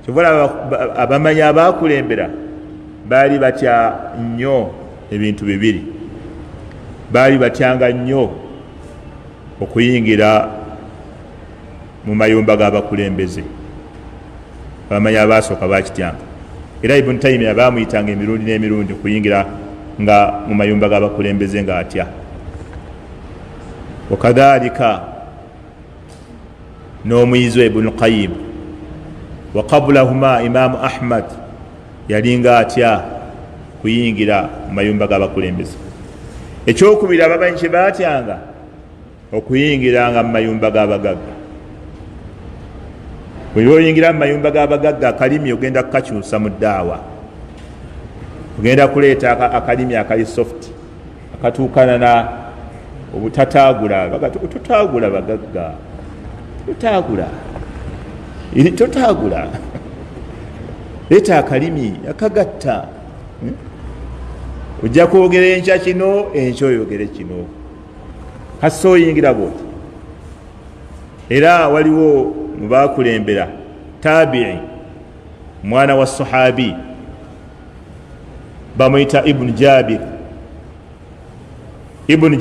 Kyova abamanyi abaakulembera baali batya nnyo ebintu bibiri. Baali batyanga nnyo okuyingira mu mayumba g'abakulembeze. Abamanyi abaasooka baakityanga. Era Ibn Taymiyyah baamuyitanga emirundi n'emirundi okuyingira nga mu mayumba g'abakulembeze ng'atya. Wakadhalika n'omuyizi Ibn Qayyim wa qablahuma Imam Ahmad yalinga atya kuyingira mu mayumba g'abakulembeze. Ekyokubiri abamanyi kye baatyanga okuyingiranga mu mayumba g'abagagga. Bwe oyingira mu mayumba g'abagagga akalimi ogenda kukakyusa mu ddaawa. Ogenda kuleeta akalimi akali soft akatuukana na obutataagula. Tutaagula bagagga, tutaagula leeta akalimi akagatta. Ojja kwogera enkya kino, enkya oyogere kino, kassa oyingira bwoti. Era waliwo mu baakulembera Tabi'i, mwana wa sahabi, bamuyita Ibn Jabir. Ibn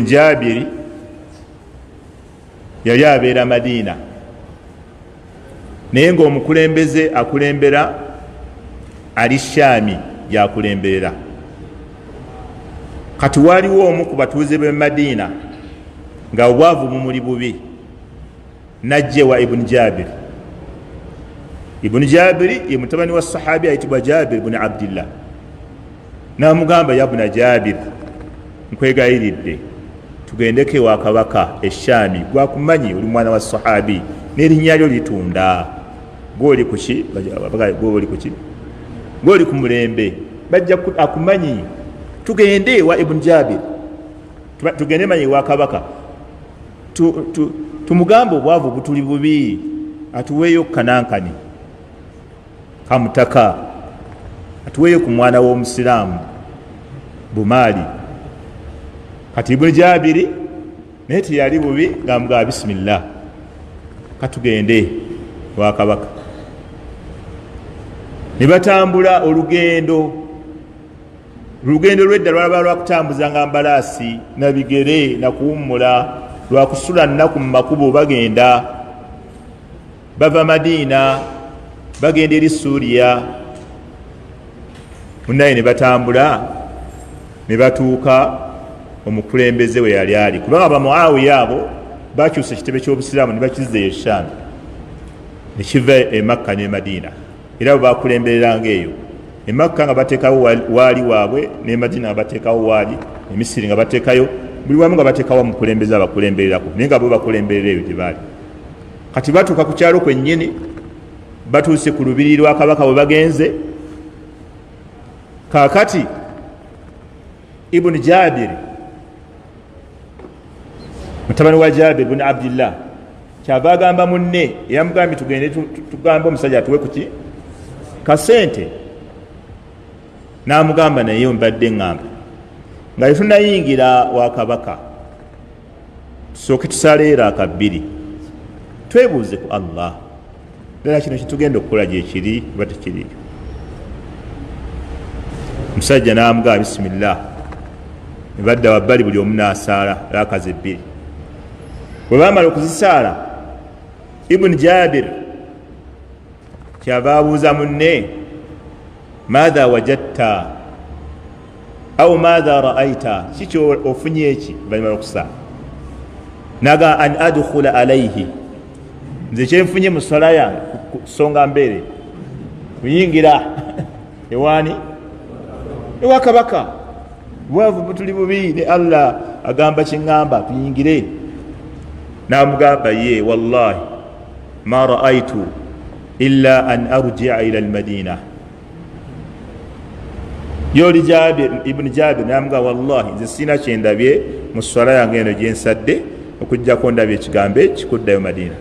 Jabiri yali abeera Madina, naye ng'omukulembeze akulembera ali Shaami yakulemberera. Kati waliwo omu ku batuuze b'e Madina nga obwavu bumuli bubi, najje wa Ibn Jabir. Ibn Jabiri ye mutabani wa sahabi ayitibwa Jabir ibn Abdillah. N'amugamba, ya Ibn Jabir, nkwegayiridde tugendeke wa kabaka Shaami, gwakumanyi oli mwana wa sahabi n'erinnya lyo litunda. Gw'oli kuki? Gw'oli ku mulembe, bajja akumanyi. Tugende wa Ibn Jabir, tugende manyi wa kabaka, tumugambe obwavu butuli bubi, atuweeyo kanankani kamutaka, atuweeyo ku mwana w'omusiraamu bumaali. Kati Ibn Jabiri naye teyali bubi, ng'amugamba bisimillah, katugende wa kabaka. Ne batambula olugendo lw'edda lwalaba lwakutambuzanga mbalaasi na bigere na kuwummula, lwakusula nnaku mu makubo. Bagenda bava Madina bagenda eri Suuriya. Munnaye ne batambula ne batuuka omukulembeze we yali ali, kubanga Bamuawiya abo bakyusa ekitebe ky'obusiraamu ne bakizza e Shaami, ne kiva e Makka ne Madina. Era bwe bakulembereranga eyo e Makka nga bateekawo waali waabwe, ne Madina nga bateekawo waali, e Misiri nga bateekayo, buli wamu nga bateekawo omukulembeze abakulembererako, naye nga bo bakulemberera eyo gye baali. Kati batuuka ku kyalo kwennyini, batuuse ku lubiri lwa kabaka bwe bagenze. Kaakati Ibn Jabir mutabani wa Jabir ibn Abdillah kyava agamba munne eyamugambye tugende tugambe omusajja atuwe kuki kasente. N'amugamba naye mbadde ngamba nga tetunayingira wa kabaka, tusooke tusaleera akabbiri twebuuze ku Allah, ddala kino kitugenda okukola gye kiri oba tekiri. Omusajja n'amugamba bisimillah, ne badda wabbali, buli omu n'asaala rakaza ebbiri. Bwe baamala okuzisaala, Ibn Jabir kyava abuuza munne, maadha wajadta au maadha ra'aita, kiki ofunye eki banyuma okusaala? Naga an adkhula alayhi, nze kyenfunye mu swala yange kusonga mbeere kuyingira ewaani ewa kabaka. Bwavu butuli bubi, ne Allah agamba kiŋŋamba tuyingire. N'amugamba ye wallahi ma ra'aytu illa an arji'a ila al-Madina. Yoli Jabir Ibn Jabir n'amugamba wallahi nze sina kyendabye mu swala yange eno gye nsadde okuggyako ndabye ekigambo ekikuddayo Madina.